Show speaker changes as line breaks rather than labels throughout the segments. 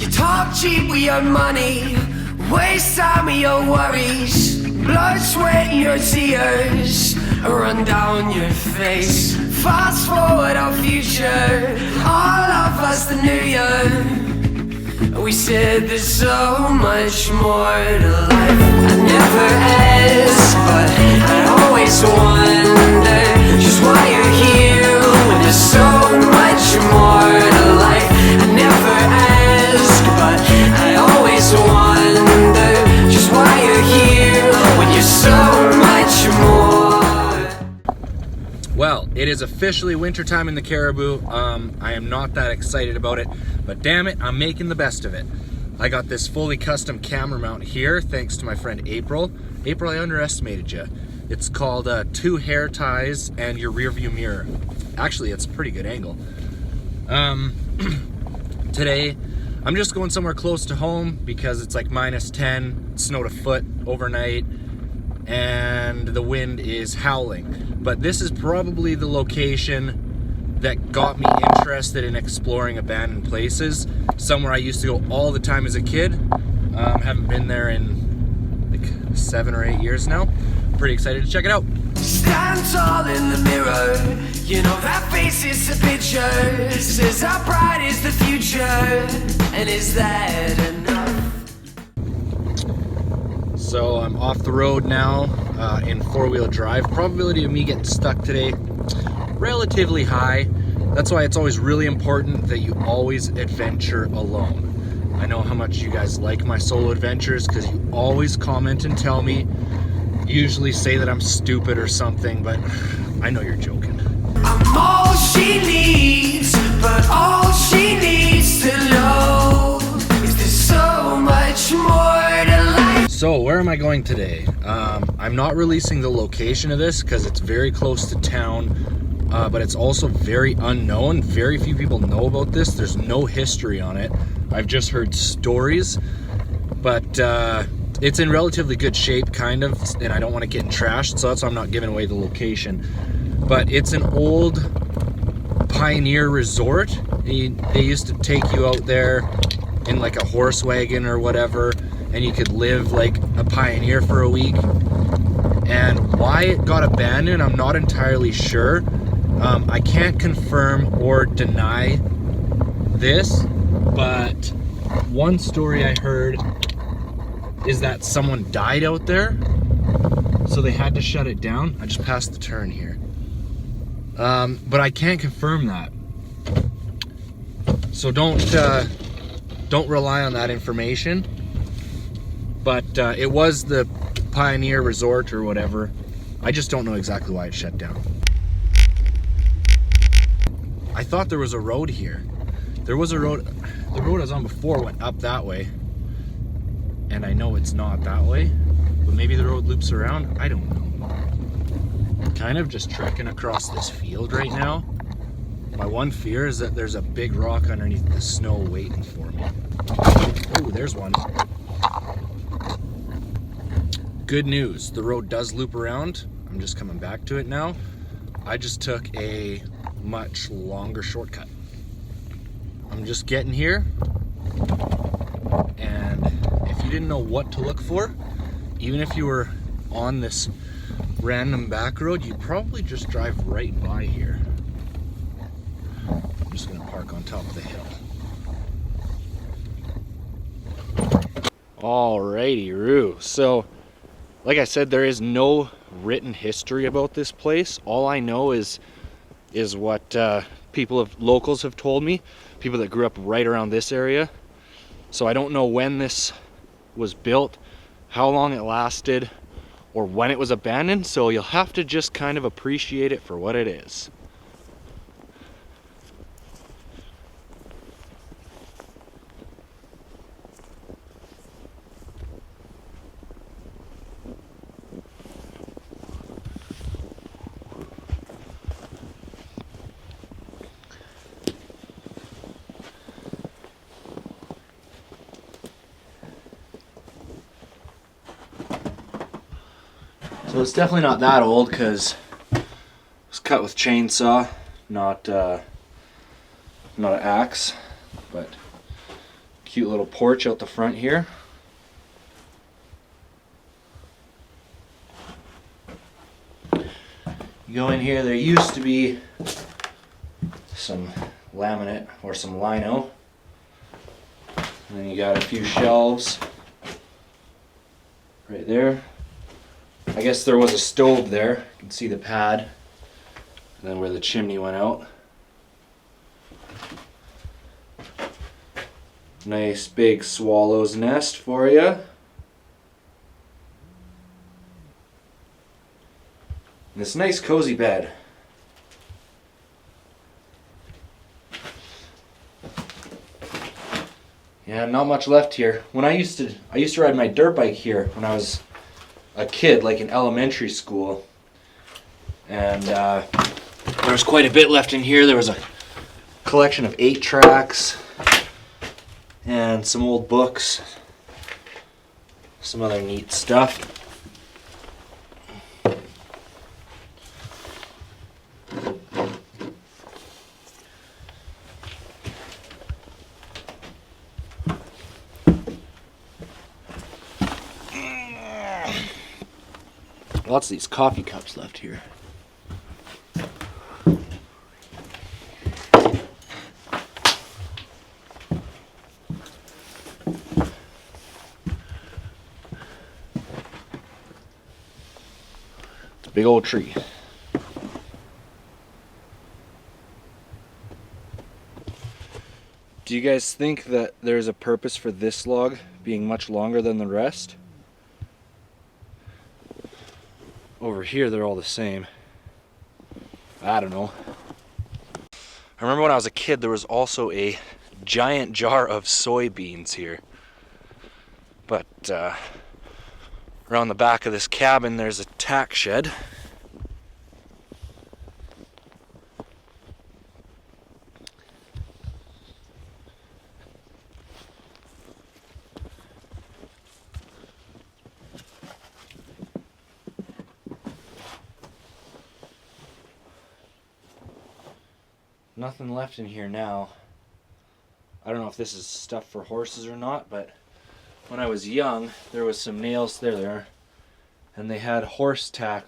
You talk cheap with your money, waste time with your worries. Blood, sweat, and your tears run down your face. Fast forward our future, all of us the new year. We said there's so much more to life. I never ask, but I always wonder just why you're here when there's so much more to life. I never ask, but I always wonder just why you're here when you're so much more.
Well, it is officially wintertime in the Caribou. I am not that excited about it, but damn it, I'm making the best of it. I got this fully custom camera mount here thanks to my friend April. April, I underestimated you. It's called 2 hair ties and your rear view mirror. Actually, it's a pretty good angle. Today, I'm just going somewhere close to home because it's like -10, it snowed a foot overnight, and the wind is howling. But this is probably the location that got me interested in exploring abandoned places. Somewhere I used to go all the time as a kid. Haven't been there in like 7 or 8 years now. Pretty excited to check it out.
Stand tall in the mirror, you know that face is a picture. Says how bright is the future, and is that enough?
So I'm off the road now in 4-wheel drive. Probability of me getting stuck today, relatively high. That's why it's always really important that you always adventure alone. I know how much you guys like my solo adventures because you always comment and tell me. You usually say that I'm stupid or something, but I know you're joking.
I'm all she needs, but all she needs to know is there's so much more to life.
So where am I going today? I'm not releasing the location of this because it's very close to town, but it's also very unknown. Very few people know about this. There's no history on it. I've just heard stories, but it's in relatively good shape, kind of, and I don't want to get trashed, so that's why I'm not giving away the location. But it's an old pioneer resort. They used to take you out there in like a horse wagon or whatever, and you could live like a pioneer for a week. And why it got abandoned, I'm not entirely sure. I can't confirm or deny this, but one story I heard is that someone died out there, so they had to shut it down. I just passed the turn here. But I can't confirm that. So don't rely on that information. But it was the Pioneer Resort or whatever. I just don't know exactly why it shut down. I thought there was a road here. There was a road. The road I was on before went up that way. And I know it's not that way. But maybe the road loops around. I don't know. I'm kind of just trekking across this field right now. My one fear is that there's a big rock underneath the snow waiting for me. Oh, there's one. Good news, the road does loop around. I'm just coming back to it now. I just took a much longer shortcut. I'm just getting here, and if you didn't know what to look for, even if you were on this random back road, you'd probably just drive right by here. I'm just gonna park on top of the hill. Alrighty, Roo. So, like I said, there is no written history about this place. All I know is what locals have told me, people that grew up right around this area. So I don't know when this was built, how long it lasted, or when it was abandoned. So you'll have to just kind of appreciate it for what it is. So it's definitely not that old because it was cut with chainsaw, not an axe. But Cute little porch out the front here. You go in here, there used to be some laminate or some lino. And then you got a few shelves right there. I guess there was a stove there. You can see the pad. And then where the chimney went out. Nice big swallow's nest for you. This nice cozy bed. Yeah, not much left here. When I used to ride my dirt bike here when I was a kid, like in elementary school. And there was quite a bit left in here. There was a collection of 8 tracks and some old books, some other neat stuff. Lots of these coffee cups left here. It's a big old tree. Do you guys think that there's a purpose for this log being much longer than the rest? Over here, they're all the same. I don't know. I remember when I was a kid, there was also a giant jar of soybeans here. But around the back of this cabin, there's a tack shed. Nothing left in here now. I don't know if this is stuff for horses or not, but when I was young, there was some nails there, and they had horse tack,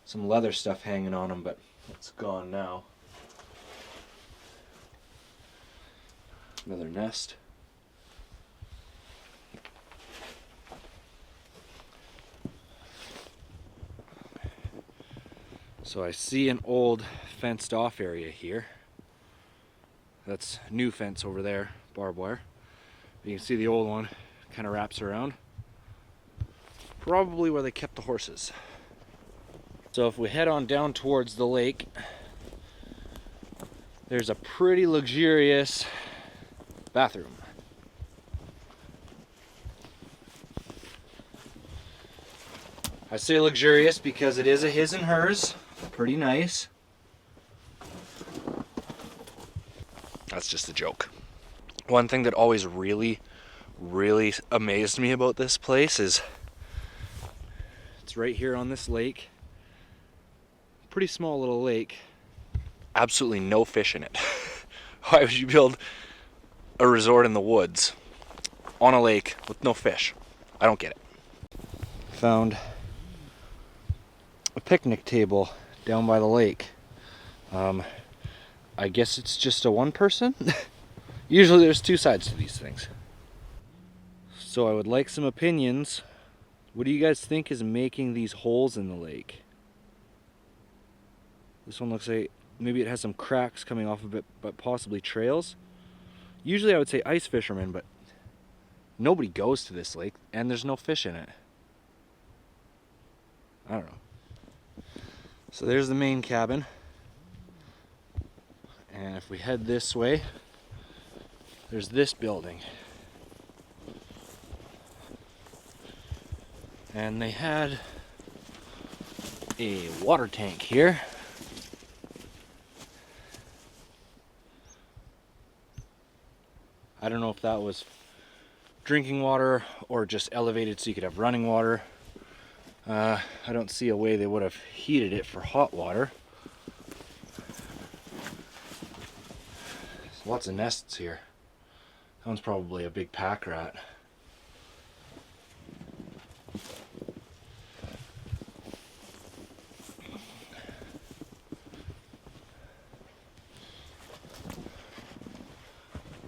some leather stuff hanging on them, but it's gone now. Another nest. So I see an old fenced off area here. That's new fence over there, barbed wire. You can see the old one kind of wraps around. Probably where they kept the horses. So if we head on down towards the lake, there's a pretty luxurious bathroom. I say luxurious because it is a his and hers. Pretty nice. That's just a joke. One thing that always really amazed me about this place is it's right here on this lake. Pretty small little lake. Absolutely no fish in it. Why would you build a resort in the woods on a lake with no fish? I don't get it. Found a picnic table down by the lake. I guess it's just a one person. Usually there's 2 sides to these things. So I would like some opinions. What do you guys think is making these holes in the lake? This one looks like maybe it has some cracks coming off of it, but possibly trails. Usually I would say ice fishermen, but nobody goes to this lake and there's no fish in it. I don't know. So there's the main cabin. And if we head this way, there's this building. And they had a water tank here. I don't know if that was drinking water or just elevated so you could have running water. I don't see a way they would have heated it for hot water. There's lots of nests here. That one's probably a big pack rat.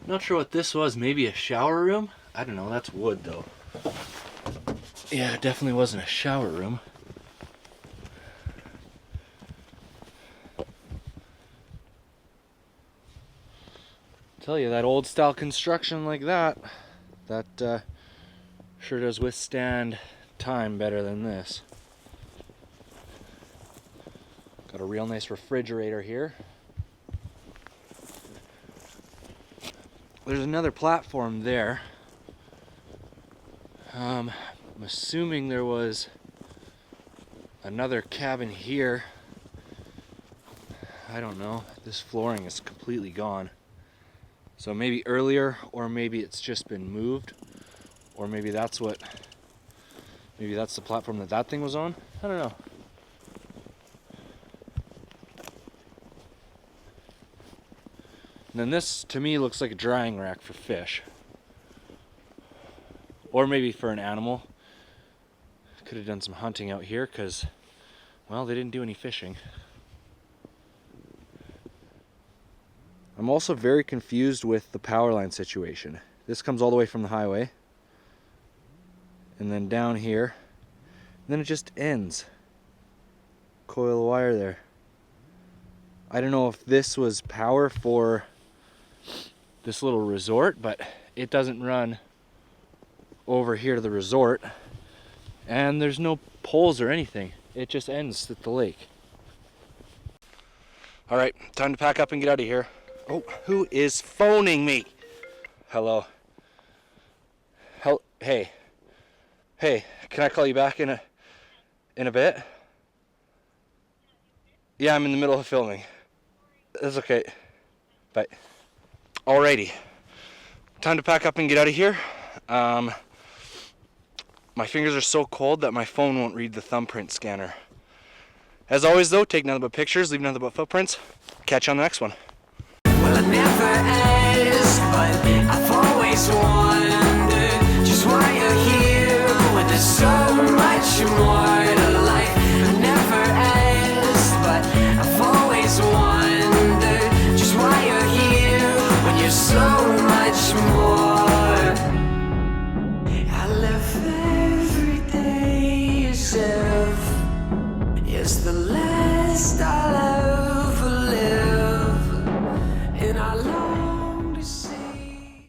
Not sure what this was, maybe a shower room? I don't know, that's wood though. Yeah, it definitely wasn't a shower room. Tell you, that old style construction like that, sure does withstand time better than this. Got a real nice refrigerator here. There's another platform there. I'm assuming there was another cabin here. I don't know. This flooring is completely gone. So maybe earlier, or maybe it's just been moved, or maybe that's the platform that thing was on. I don't know. And then this, to me, looks like a drying rack for fish. Or maybe for an animal. Could have done some hunting out here because, well, they didn't do any fishing. I'm also very confused with the power line situation. This comes all the way from the highway. And then down here. And then it just ends. Coil of wire there. I don't know if this was power for this little resort, but it doesn't run over here to the resort, and there's no poles or anything. It just ends at the lake. All right, time to pack up and get out of here. Oh, who is phoning me? Hello. Hey, can I call you back in a bit? Yeah, I'm in the middle of filming. That's okay. Bye. Alrighty, time to pack up and get out of here. My fingers are so cold that my phone won't read the thumbprint scanner. As always though, take nothing but pictures, leave nothing but footprints. Catch you on the next one.
Well, I never asked, but